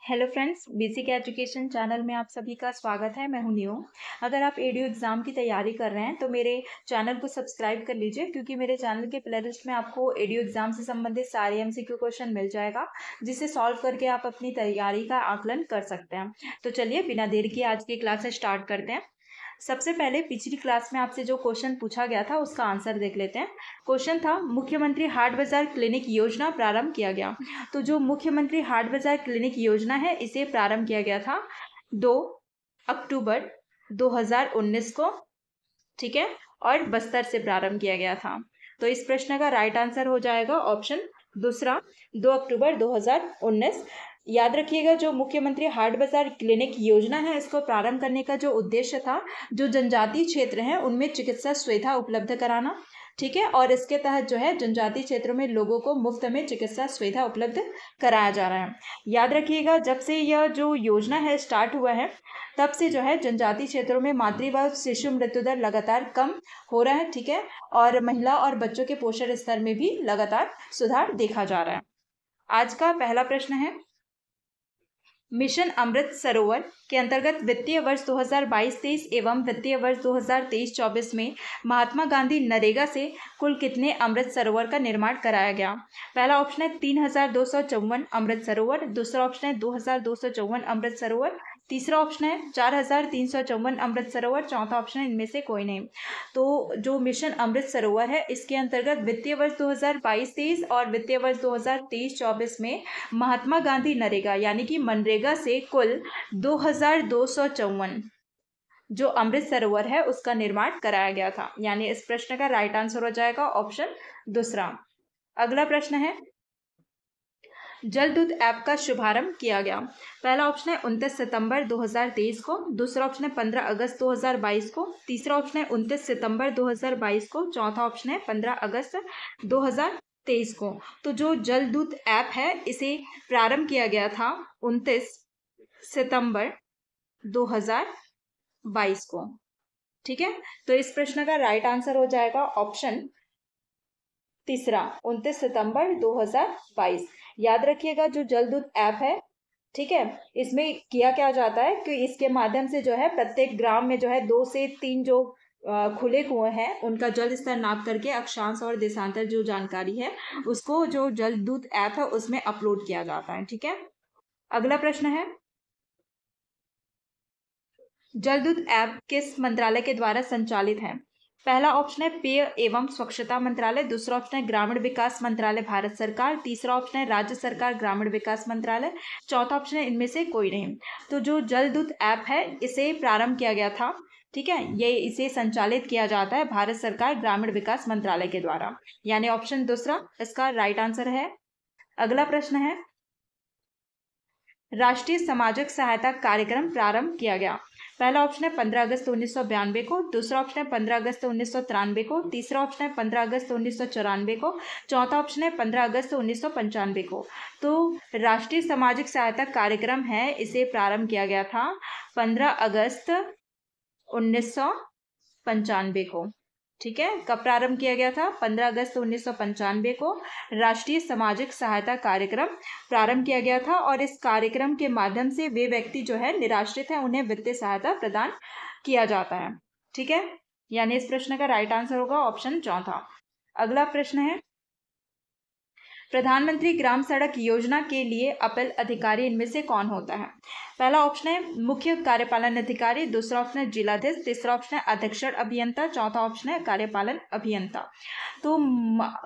Hello friends, basic education channel में आप सभी का स्वागत है। मैं हूं न्यू। अगर आप एडीओ एग्ज़ाम की तैयारी कर रहे हैं तो मेरे चैनल को सब्सक्राइब कर लीजिए, क्योंकि मेरे चैनल के प्लेलिस्ट में आपको एडीओ एग्ज़ाम से संबंधित सारे एमसीक्यू क्वेश्चन मिल जाएगा, जिसे सॉल्व करके आप अपनी तैयारी का आकलन कर सकते हैं। तो चलिए बिना देर किए आज की क्लास स्टार्ट करते हैं। सबसे पहले पिछली क्लास में आपसे जो क्वेश्चन पूछा गया था उसका आंसर देख लेते हैं। क्वेश्चन था, मुख्यमंत्री हाट बाजार क्लिनिक योजना प्रारंभ किया गया। तो जो मुख्यमंत्री हाट बाजार क्लिनिक योजना है इसे प्रारंभ किया गया था 2 अक्टूबर 2019 को, ठीक है, और बस्तर से प्रारंभ किया गया था। तो इस प्रश्न का राइट आंसर हो जाएगा ऑप्शन दूसरा, 2 अक्टूबर 2019। याद रखिएगा, जो मुख्यमंत्री हाट बाजार क्लिनिक योजना है इसको प्रारंभ करने का जो उद्देश्य था, जो जनजातीय क्षेत्र हैं उनमें चिकित्सा सुविधा उपलब्ध कराना, ठीक है, और इसके तहत जो है जनजातीय क्षेत्रों में लोगों को मुफ्त में चिकित्सा सुविधा उपलब्ध कराया जा रहा है। याद रखिएगा, जब से यह जो योजना है स्टार्ट हुआ है तब से जो है जनजातीय क्षेत्रों में मातृ व शिशु मृत्यु दर लगातार कम हो रहा है, ठीक है, और महिला और बच्चों के पोषण स्तर में भी लगातार सुधार देखा जा रहा है। आज का पहला प्रश्न है, मिशन अमृत सरोवर के अंतर्गत वित्तीय वर्ष 2022-23 एवं वित्तीय वर्ष 2023-24 में महात्मा गांधी नरेगा से कुल कितने अमृत सरोवर का निर्माण कराया गया? पहला ऑप्शन है 3254 अमृत सरोवर, दूसरा ऑप्शन है 2254 अमृत सरोवर, तीसरा ऑप्शन है 4354 अमृत सरोवर, चौथा ऑप्शन है इनमें से कोई नहीं। तो जो मिशन अमृत सरोवर है इसके अंतर्गत वित्तीय वर्ष 2022-23 और वित्तीय वर्ष 2023-24 में महात्मा गांधी नरेगा यानी कि मनरेगा से कुल 2254 जो अमृत सरोवर है उसका निर्माण कराया गया था। यानी इस प्रश्न का राइट आंसर हो जाएगा ऑप्शन दूसरा। अगला प्रश्न है, जलदूत ऐप का शुभारंभ किया गया। पहला ऑप्शन है 29 सितंबर 2023 को, दूसरा ऑप्शन है 15 अगस्त 2022 को, तीसरा ऑप्शन है 29 सितंबर 2022 को, चौथा ऑप्शन है 15 अगस्त 2023 को। तो जो जलदूत ऐप है इसे प्रारंभ किया गया था 29 सितंबर 2022 को, ठीक है। तो इस प्रश्न का राइट आंसर हो जाएगा ऑप्शन तीसरा, 29 सितंबर 2022। याद रखिएगा, जो जलदूत ऐप है, ठीक है, इसमें किया क्या जाता है कि इसके माध्यम से जो है प्रत्येक ग्राम में जो है 2 से 3 जो खुले कुएं हैं उनका जल स्तर नाप करके अक्षांश और देशांतर जो जानकारी है उसको जो जलदूत ऐप है उसमें अपलोड किया जाता है, ठीक है। अगला प्रश्न है, जलदूत ऐप किस मंत्रालय के द्वारा संचालित है? पहला ऑप्शन है पेय एवं स्वच्छता मंत्रालय, दूसरा ऑप्शन है ग्रामीण विकास मंत्रालय भारत सरकार, तीसरा ऑप्शन है राज्य सरकार ग्रामीण विकास मंत्रालय, चौथा ऑप्शन है इनमें से कोई नहीं। तो जो जलदूत ऐप है इसे प्रारंभ किया गया था, ठीक है, ये इसे संचालित किया जाता है भारत सरकार ग्रामीण विकास मंत्रालय के द्वारा, यानी ऑप्शन दूसरा इसका राइट आंसर है। अगला प्रश्न है, राष्ट्रीय सामाजिक सहायता कार्यक्रम प्रारंभ किया गया। पहला ऑप्शन है 15 अगस्त 1992 को, दूसरा ऑप्शन है 15 अगस्त 1993 को, तीसरा ऑप्शन है 15 अगस्त 1994 को, चौथा ऑप्शन है 15 अगस्त 1995 को। तो राष्ट्रीय सामाजिक सहायता कार्यक्रम है इसे प्रारंभ किया गया था 15 अगस्त 1995 को, ठीक है। कब प्रारंभ किया गया था? 15 अगस्त 1995 को राष्ट्रीय सामाजिक सहायता कार्यक्रम प्रारंभ किया गया था, और इस कार्यक्रम के माध्यम से वे व्यक्ति जो है निराश्रित हैं उन्हें वित्तीय सहायता प्रदान किया जाता है, ठीक है। यानी इस प्रश्न का राइट आंसर होगा ऑप्शन चौथा। अगला प्रश्न है, प्रधानमंत्री ग्राम सड़क योजना के लिए अपील अधिकारी इनमें से कौन होता है? पहला ऑप्शन है मुख्य कार्यपालन अधिकारी, दूसरा ऑप्शन है जिलाधीश, तीसरा ऑप्शन है अधीक्षण अभियंता, चौथा ऑप्शन है कार्यपालन अभियंता। तो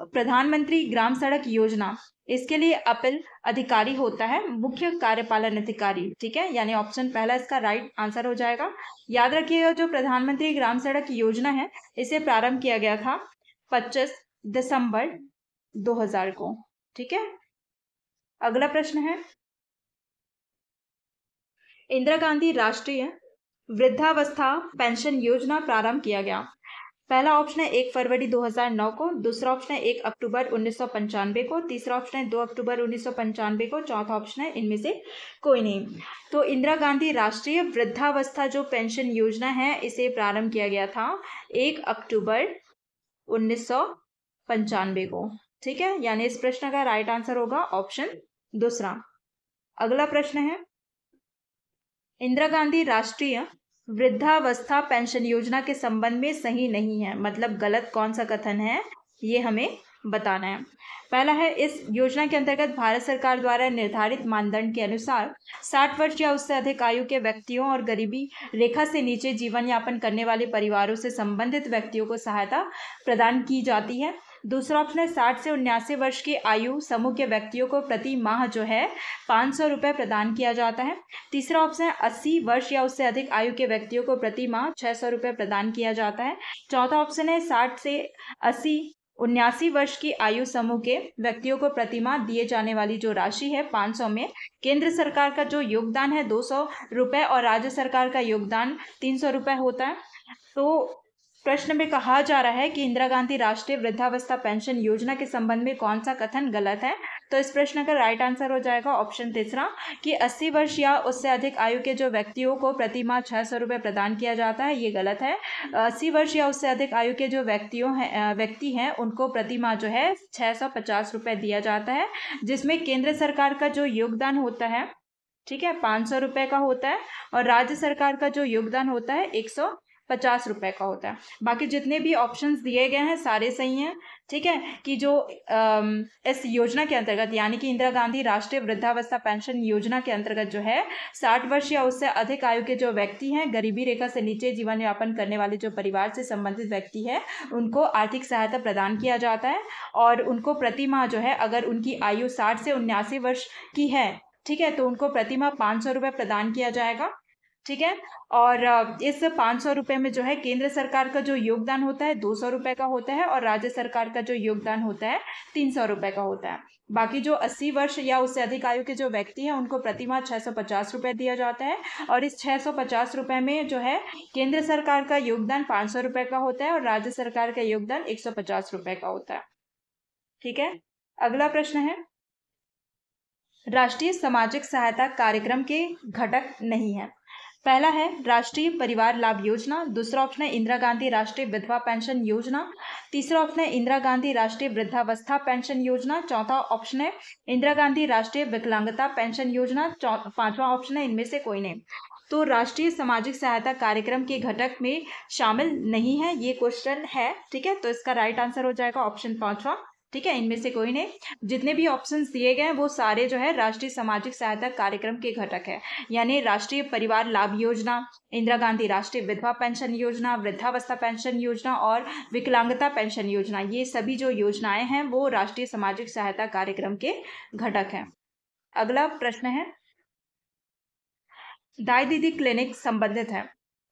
प्रधानमंत्री ग्राम सड़क योजना इसके लिए अपील अधिकारी होता है मुख्य कार्यपालन अधिकारी, ठीक है, यानी ऑप्शन पहला इसका राइट आंसर हो जाएगा। याद रखिएगा, जो प्रधानमंत्री ग्राम सड़क योजना है इसे प्रारंभ किया गया था 25 दिसंबर 2000 को, ठीक है। अगला प्रश्न है, इंदिरा गांधी राष्ट्रीय वृद्धावस्था पेंशन योजना प्रारंभ किया गया। पहला ऑप्शन है 1 फरवरी 2009 को, दूसरा ऑप्शन है 1 अक्टूबर 1995 को, तीसरा ऑप्शन है 2 अक्टूबर 1995 को, चौथा ऑप्शन है इनमें से कोई नहीं। तो इंदिरा गांधी राष्ट्रीय वृद्धावस्था जो पेंशन योजना है इसे प्रारंभ किया गया था 1 अक्टूबर 1995 को, ठीक है। यानी इस प्रश्न का राइट आंसर होगा ऑप्शन दूसरा। अगला प्रश्न है, इंदिरा गांधी राष्ट्रीय वृद्धावस्था पेंशन योजना के संबंध में सही नहीं है, मतलब गलत कौन सा कथन है ये हमें बताना है। पहला है, इस योजना के अंतर्गत भारत सरकार द्वारा निर्धारित मानदंड के अनुसार 60 वर्ष या उससे अधिक आयु के व्यक्तियों और गरीबी रेखा से नीचे जीवन यापन करने वाले परिवारों से संबंधित व्यक्तियों को सहायता प्रदान की जाती है। दूसरा ऑप्शन है, 60 से 79 वर्ष की आयु समूह के व्यक्तियों को प्रति माह जो है 500 रुपये प्रदान किया जाता है। तीसरा ऑप्शन है, 80 वर्ष या उससे अधिक आयु के व्यक्तियों को प्रति माह 600 रुपये प्रदान किया जाता है। चौथा ऑप्शन है, 60 से 79 वर्ष की आयु समूह के व्यक्तियों को प्रतिमाह दिए जाने वाली जो राशि है 500 में केंद्र सरकार का जो योगदान है 200 रुपये और राज्य सरकार का योगदान 300 रुपये होता है। तो प्रश्न में कहा जा रहा है कि इंदिरा गांधी राष्ट्रीय वृद्धावस्था पेंशन योजना के संबंध में कौन सा कथन गलत है। तो इस प्रश्न का राइट आंसर हो जाएगा ऑप्शन तीसरा कि 80 वर्ष या उससे अधिक आयु के जो व्यक्तियों को प्रति माह 600 रुपये प्रदान किया जाता है, ये गलत है। 80 वर्ष या उससे अधिक आयु के जो व्यक्ति हैं उनको प्रति माह जो है 650 रुपये दिया जाता है, जिसमें केंद्र सरकार का जो योगदान होता है, ठीक है, 500 रुपये का होता है और राज्य सरकार का जो योगदान होता है 150 रुपये का होता है। बाकी जितने भी ऑप्शंस दिए गए हैं सारे सही हैं, ठीक है, कि जो इस योजना के अंतर्गत यानी कि इंदिरा गांधी राष्ट्रीय वृद्धावस्था पेंशन योजना के अंतर्गत जो है 60 वर्ष या उससे अधिक आयु के जो व्यक्ति हैं, गरीबी रेखा से नीचे जीवन यापन करने वाले जो परिवार से संबंधित व्यक्ति है, उनको आर्थिक सहायता प्रदान किया जाता है और उनको प्रति माह जो है, अगर उनकी आयु 60 से 79 वर्ष की है, ठीक है, तो उनको प्रति माह 500 रुपये प्रदान किया जाएगा, ठीक है। और इस 500 रुपये में जो है केंद्र सरकार का जो योगदान होता है 200 रुपये का होता है और राज्य सरकार का जो योगदान होता है 300 रुपये का होता है। बाकी जो 80 वर्ष या उससे अधिक आयु के जो व्यक्ति हैं उनको प्रति माह 650 रुपये दिया जाता है और इस 650 रुपये में जो है केंद्र सरकार का योगदान 500 रुपये का होता है और राज्य सरकार का योगदान 150 रुपये का होता है, ठीक है। अगला प्रश्न है, राष्ट्रीय सामाजिक सहायता कार्यक्रम के घटक नहीं है। पहला है राष्ट्रीय परिवार लाभ योजना, दूसरा ऑप्शन है इंदिरा गांधी राष्ट्रीय विधवा पेंशन योजना, तीसरा ऑप्शन है इंदिरा गांधी राष्ट्रीय वृद्धावस्था पेंशन योजना, चौथा ऑप्शन है इंदिरा गांधी राष्ट्रीय विकलांगता पेंशन योजना, पांचवा ऑप्शन है इनमें से कोई नहीं। तो राष्ट्रीय सामाजिक सहायता कार्यक्रम के घटक में शामिल नहीं है ये क्वेश्चन है, ठीक है। तो इसका राइट आंसर हो जाएगा ऑप्शन पांचवा, ठीक है, इनमें से कोई नहीं। जितने भी ऑप्शंस दिए गए हैं वो सारे जो है राष्ट्रीय सामाजिक सहायता कार्यक्रम के घटक है, यानी राष्ट्रीय परिवार लाभ योजना, इंदिरा गांधी राष्ट्रीय विधवा पेंशन योजना, वृद्धावस्था पेंशन योजना और विकलांगता पेंशन योजना, ये सभी जो योजनाएं हैं वो राष्ट्रीय सामाजिक सहायता कार्यक्रम के घटक हैं। अगला प्रश्न है, दाई दीदी क्लिनिक संबंधित है।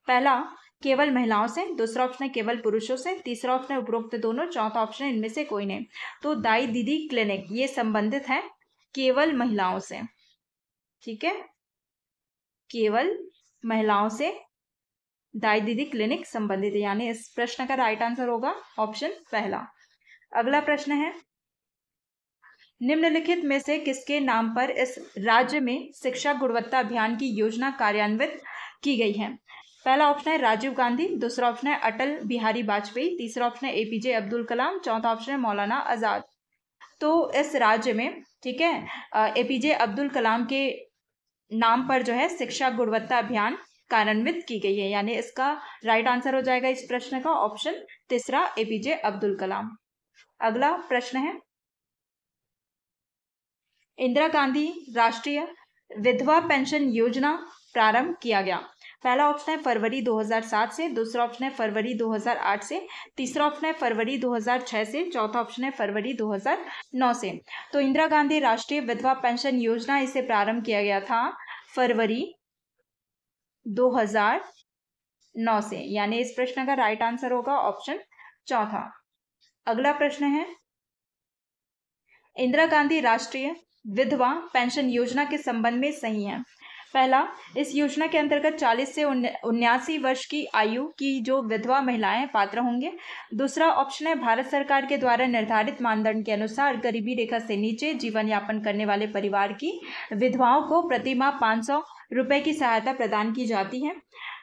पहला केवल महिलाओं से, दूसरा ऑप्शन है केवल पुरुषों से, तीसरा ऑप्शन है उपरोक्त दोनों, चौथा ऑप्शन है इनमें से कोई नहीं। तो दाई दीदी क्लिनिक ये संबंधित है केवल महिलाओं से, ठीक है, केवल महिलाओं से दाई दीदी क्लिनिक संबंधित है, यानी इस प्रश्न का राइट आंसर होगा ऑप्शन पहला। अगला प्रश्न है, निम्नलिखित में से किसके नाम पर इस राज्य में शिक्षा गुणवत्ता अभियान की योजना कार्यान्वित की गई है। पहला ऑप्शन है राजीव गांधी, दूसरा ऑप्शन है अटल बिहारी वाजपेयी, तीसरा ऑप्शन है एपीजे अब्दुल कलाम, चौथा ऑप्शन है मौलाना आजाद। तो इस राज्य में, ठीक है, एपीजे अब्दुल कलाम के नाम पर जो है शिक्षा गुणवत्ता अभियान कार्यान्वित की गई है, यानी इसका राइट आंसर हो जाएगा इस प्रश्न का ऑप्शन तीसरा एपीजे अब्दुल कलाम। अगला प्रश्न है, इंदिरा गांधी राष्ट्रीय विधवा पेंशन योजना प्रारंभ किया गया। पहला ऑप्शन है फरवरी 2007 से, दूसरा ऑप्शन है फरवरी 2008 से, तीसरा ऑप्शन है फरवरी 2006 से, चौथा ऑप्शन है फरवरी 2009 से। तो इंदिरा गांधी राष्ट्रीय विधवा पेंशन योजना इसे प्रारंभ किया गया था फरवरी 2009 से, यानी इस प्रश्न का राइट आंसर होगा ऑप्शन चौथा। अगला प्रश्न है, इंदिरा गांधी राष्ट्रीय विधवा पेंशन योजना के संबंध में सही है। पहला, इस योजना के अंतर्गत 40 से 79 वर्ष की आयु की जो विधवा महिलाएं पात्र होंगे। दूसरा ऑप्शन है भारत सरकार के द्वारा निर्धारित मानदंड के अनुसार गरीबी रेखा से नीचे जीवन यापन करने वाले परिवार की विधवाओं को प्रति माह 500 रुपये की सहायता प्रदान की जाती है।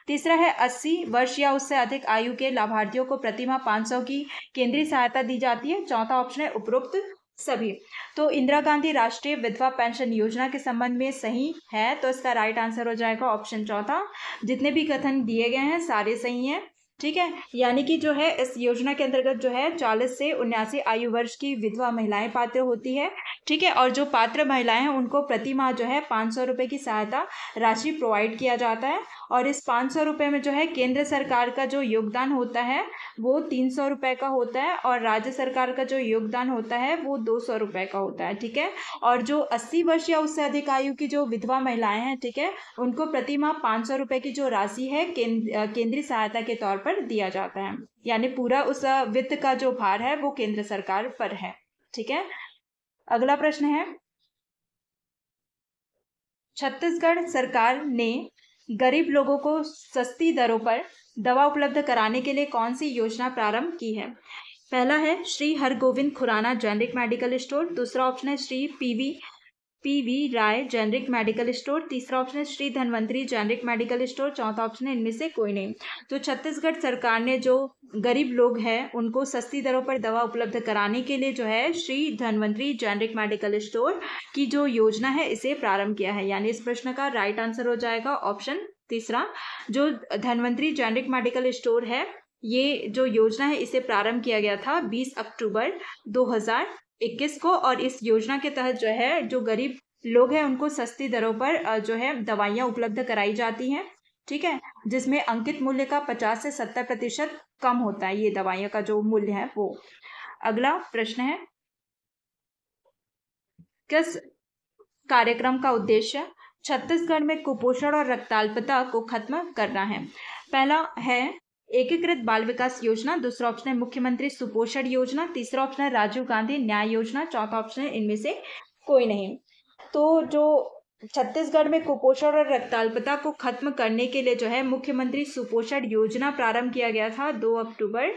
तीसरा है 80 वर्ष या उससे अधिक आयु के लाभार्थियों को प्रति माह 500 की केंद्रीय सहायता दी जाती है। चौथा ऑप्शन है उपरोक्त सभी। तो इंदिरा गांधी राष्ट्रीय विधवा पेंशन योजना के संबंध में सही है, तो इसका राइट आंसर हो जाएगा ऑप्शन चौथा। जितने भी कथन दिए गए हैं सारे सही हैं, ठीक है। यानी कि जो है इस योजना के अंतर्गत जो है 40 से 79 आयु वर्ष की विधवा महिलाएं पात्र होती है, ठीक है। और जो पात्र महिलाएं हैं उनको प्रति माह जो है 500 रुपये की सहायता राशि प्रोवाइड किया जाता है। और इस 500 रुपये में जो है केंद्र सरकार का जो योगदान होता है वो 300 रुपये का होता है, और राज्य सरकार का जो योगदान होता है वो 200 रुपये का होता है, ठीक है। और जो 80 वर्ष या उससे अधिक आयु की जो विधवा महिलाएं हैं, ठीक है, उनको प्रति माह 500 रुपये की जो राशि है केंद्रीय सहायता के तौर पर दिया जाता है। यानी पूरा उस वित्त का जो भार है वो केंद्र सरकार पर है, ठीक है। अगला प्रश्न है, छत्तीसगढ़ सरकार ने गरीब लोगों को सस्ती दरों पर दवा उपलब्ध कराने के लिए कौन सी योजना प्रारंभ की है? पहला है Shri Hargobind Khurana generic medical store, दूसरा ऑप्शन है Shri PV Rai generic medical store, तीसरा ऑप्शन है Shri Dhanvantari generic medical store, चौथा ऑप्शन है इनमें से कोई नहीं। तो छत्तीसगढ़ सरकार ने जो गरीब लोग हैं उनको सस्ती दरों पर दवा उपलब्ध कराने के लिए जो है Shri Dhanvantari generic medical store की जो योजना है इसे प्रारंभ किया है। यानी इस प्रश्न का राइट आंसर हो जाएगा ऑप्शन तीसरा। जो धनवंतरी जेनरिक मेडिकल स्टोर है, ये जो योजना है इसे प्रारंभ किया गया था 20 अक्टूबर 2021 को, और इस योजना के तहत जो है जो गरीब लोग हैं उनको सस्ती दरों पर जो है दवाइयाँ उपलब्ध कराई जाती हैं, ठीक है, जिसमें अंकित मूल्य का 50 से 70% कम होता है ये दवाइयों का जो मूल्य है वो। अगला प्रश्न है, किस कार्यक्रम का उद्देश्य छत्तीसगढ़ में कुपोषण और रक्ताल्पता को खत्म करना है? पहला है एकीकृत बाल विकास योजना, दूसरा ऑप्शन है मुख्यमंत्री सुपोषण योजना, तीसरा ऑप्शन है राजीव गांधी न्याय योजना, चौथा ऑप्शन है इनमें से कोई नहीं। तो जो छत्तीसगढ़ में कुपोषण और रक्ताल्पता को खत्म करने के लिए जो है मुख्यमंत्री सुपोषण योजना प्रारंभ किया गया था 2 अक्टूबर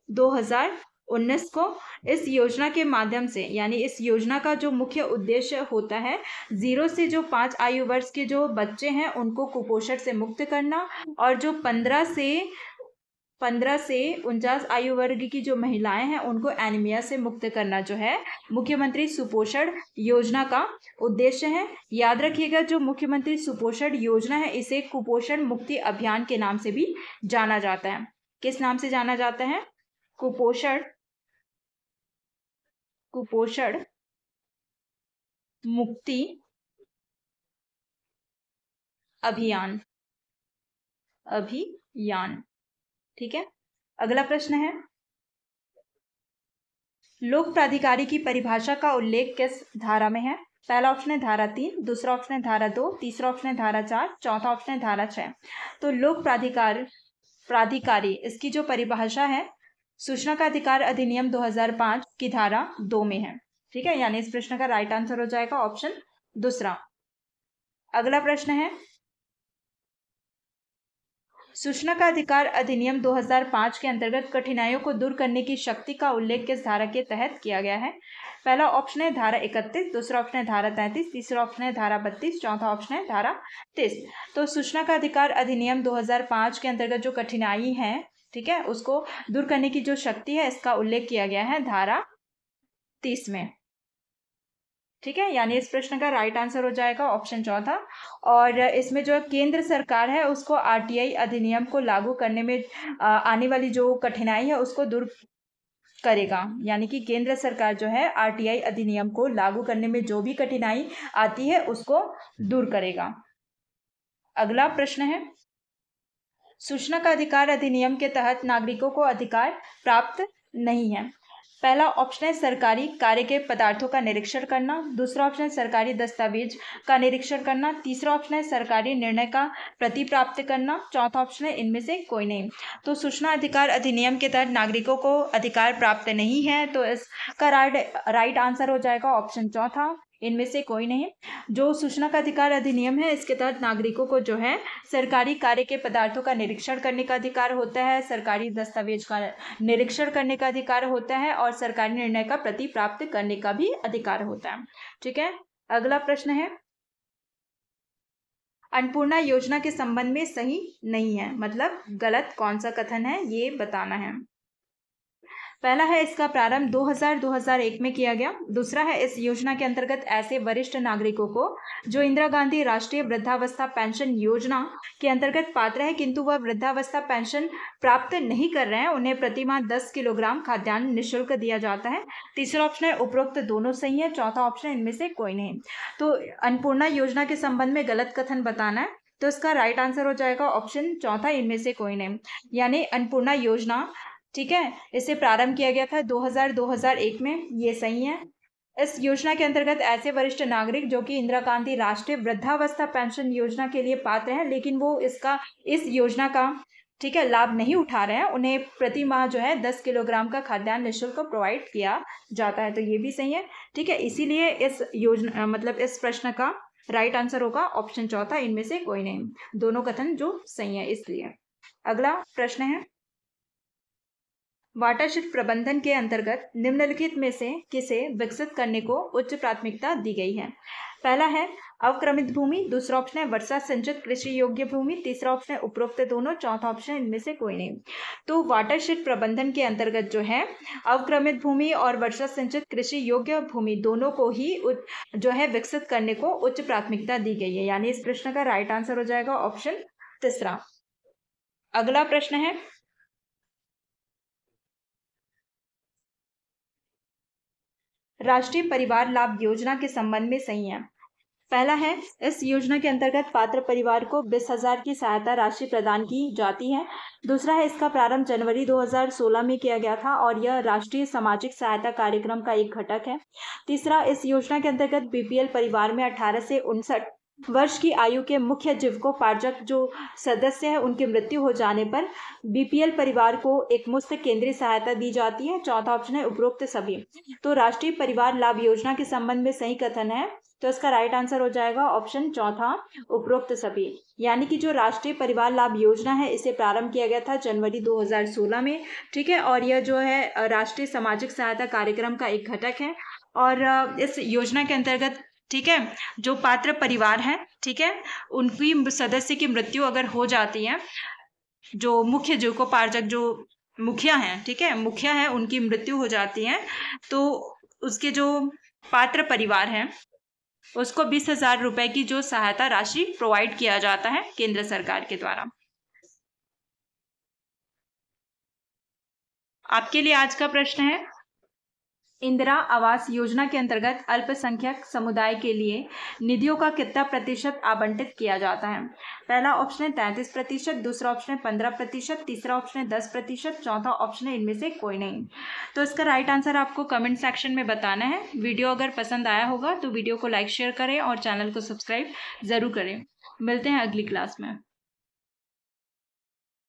2019 को। इस योजना के माध्यम से, यानी इस योजना का जो मुख्य उद्देश्य होता है 0 से जो 5 आयु वर्ष के जो बच्चे हैं उनको कुपोषण से मुक्त करना, और जो 15 से 49 आयु वर्ग की जो महिलाएं हैं उनको एनीमिया से मुक्त करना जो है मुख्यमंत्री सुपोषण योजना का उद्देश्य है। याद रखिएगा, जो मुख्यमंत्री सुपोषण योजना है इसे कुपोषण मुक्ति अभियान के नाम से भी जाना जाता है। किस नाम से जाना जाता है? कुपोषण मुक्ति अभियान, ठीक है। अगला प्रश्न है, लोक प्राधिकारी की परिभाषा का उल्लेख किस धारा में है? पहला ऑप्शन है धारा 3, दूसरा ऑप्शन है धारा 2, तीसरा ऑप्शन है धारा 4, चौथा ऑप्शन है धारा 6। तो लोक प्राधिकारी इसकी जो परिभाषा है सूचना का अधिकार अधिनियम 2005 की धारा 2 में है, ठीक है। यानी इस प्रश्न का राइट आंसर हो जाएगा ऑप्शन दूसरा। अगला प्रश्न है, सूचना का अधिकार अधिनियम 2005 के अंतर्गत कठिनाइयों को दूर करने की शक्ति का उल्लेख किस धारा के तहत किया गया है? पहला ऑप्शन है धारा 31, दूसरा ऑप्शन है धारा 33, तीसरा ऑप्शन है धारा 32, चौथा ऑप्शन है धारा 30। तो सूचना का अधिकार अधिनियम 2005 के अंतर्गत जो कठिनाई है, ठीक है, उसको दूर करने की जो शक्ति है इसका उल्लेख किया गया है धारा 30 में, ठीक है। यानी इस प्रश्न का राइट आंसर हो जाएगा ऑप्शन चौथा। और इसमें जो केंद्र सरकार है उसको आरटीआई अधिनियम को लागू करने में आने वाली जो कठिनाई है उसको दूर करेगा। यानी कि केंद्र सरकार जो है आरटीआई अधिनियम को लागू करने में जो भी कठिनाई आती है उसको दूर करेगा। अगला प्रश्न है, सूचना का अधिकार अधिनियम के तहत नागरिकों को अधिकार प्राप्त नहीं है। पहला ऑप्शन है सरकारी कार्य के पदार्थों का निरीक्षण करना, दूसरा ऑप्शन है सरकारी दस्तावेज का निरीक्षण करना, तीसरा ऑप्शन है सरकारी निर्णय का प्रति प्राप्त करना, चौथा ऑप्शन है इनमें से कोई नहीं। तो सूचना अधिकार अधिनियम के तहत नागरिकों को अधिकार प्राप्त नहीं है, तो इसका राइट आंसर हो जाएगा ऑप्शन चौथा, इनमें से कोई नहीं। जो सूचना का अधिकार अधिनियम है इसके तहत नागरिकों को जो है सरकारी कार्य के पदार्थों का निरीक्षण करने का अधिकार होता है, सरकारी दस्तावेज का निरीक्षण करने का अधिकार होता है, और सरकारी निर्णय का प्रति प्राप्त करने का भी अधिकार होता है, ठीक है। अगला प्रश्न है, अन्नपूर्णा योजना के संबंध में सही नहीं है, मतलब गलत कौन सा कथन है ये बताना है। पहला है इसका प्रारंभ 2001 में किया गया। दूसरा है इस योजना के अंतर्गत ऐसे वरिष्ठ नागरिकों को जो इंदिरा गांधी राष्ट्रीय वृद्धावस्था पेंशन योजना के अंतर्गत पात्र है किंतु वह वृद्धावस्था पेंशन प्राप्त नहीं कर रहे हैं, उन्हें प्रतिमाह 10 किलोग्राम खाद्यान्न निःशुल्क दिया जाता है। तीसरा ऑप्शन है उपरोक्त दोनों सही है। चौथा ऑप्शन इनमें से कोई नहीं। तो अन्नपूर्णा योजना के संबंध में गलत कथन बताना है, तो इसका राइट आंसर हो जाएगा ऑप्शन चौथा, इनमें से कोई नहीं। यानी अन्नपूर्णा योजना, ठीक है, इसे प्रारंभ किया गया था 2001 में, ये सही है। इस योजना के अंतर्गत ऐसे वरिष्ठ नागरिक जो कि इंदिरा गांधी राष्ट्रीय वृद्धावस्था पेंशन योजना के लिए पात्र हैं लेकिन वो इस योजना का, ठीक है, लाभ नहीं उठा रहे हैं, उन्हें प्रति माह जो है 10 किलोग्राम का खाद्यान्न निःशुल्क प्रोवाइड किया जाता है। तो ये भी सही है, ठीक है। इसीलिए इस योजना मतलब इस प्रश्न का राइट आंसर होगा ऑप्शन चौथा, इनमें से कोई नहीं। दोनों कथन जो सही है इसलिए। अगला प्रश्न है, वाटरशेड प्रबंधन के अंतर्गत निम्नलिखित में से किसे विकसित करने को उच्च प्राथमिकता दी गई है? पहला है अवक्रमित भूमि, दूसरा ऑप्शन है वर्षा सिंचित कृषि योग्य भूमि, तीसरा ऑप्शन है उपरोक्त दोनों, चौथा ऑप्शन इनमें से कोई नहीं। तो वाटरशेड प्रबंधन के अंतर्गत जो है अवक्रमित भूमि और वर्षा सिंचित कृषि योग्य भूमि दोनों को ही जो है विकसित करने को उच्च प्राथमिकता दी गई है, यानी इस प्रश्न का राइट आंसर हो जाएगा ऑप्शन तीसरा। अगला प्रश्न है, राष्ट्रीय परिवार लाभ योजना के संबंध में सही है। पहला है इस योजना के अंतर्गत पात्र परिवार को 20,000 की सहायता राशि प्रदान की जाती है। दूसरा है इसका प्रारंभ जनवरी 2016 में किया गया था और यह राष्ट्रीय सामाजिक सहायता कार्यक्रम का एक घटक है। तीसरा, इस योजना के अंतर्गत बीपीएल परिवार में 18 से 59 वर्ष की आयु के मुख्य जीविकोपार्जक जो सदस्य है उनकी मृत्यु हो जाने पर बीपीएल परिवार को एक मुफ्त केंद्रीय सहायता दी जाती है। चौथा ऑप्शन है उपरोक्त सभी। तो राष्ट्रीय परिवार लाभ योजना के संबंध में सही कथन है, तो इसका राइट आंसर हो जाएगा ऑप्शन चौथा, उपरोक्त सभी। यानी कि जो राष्ट्रीय परिवार लाभ योजना है इसे प्रारंभ किया गया था जनवरी 2016 में, ठीक है, और यह जो है राष्ट्रीय सामाजिक सहायता कार्यक्रम का एक घटक है। और इस योजना के अंतर्गत, ठीक है, जो पात्र परिवार है, ठीक है, उनकी सदस्य की मृत्यु अगर हो जाती है, जो मुख्य जीविकोपार्जक जो मुखिया हैं, ठीक है, मुखिया है, उनकी मृत्यु हो जाती है तो उसके जो पात्र परिवार हैं उसको 20,000 रुपए की जो सहायता राशि प्रोवाइड किया जाता है केंद्र सरकार के द्वारा। आपके लिए आज का प्रश्न है, इंदिरा आवास योजना के अंतर्गत अल्पसंख्यक समुदाय के लिए निधियों का कितना प्रतिशत आवंटित किया जाता है? पहला ऑप्शन है 33%, दूसरा ऑप्शन है 15%, तीसरा ऑप्शन है 10%, चौथा ऑप्शन है इनमें से कोई नहीं। तो इसका राइट आंसर आपको कमेंट सेक्शन में बताना है। वीडियो अगर पसंद आया होगा तो वीडियो को लाइक शेयर करें और चैनल को सब्सक्राइब ज़रूर करें। मिलते हैं अगली क्लास में।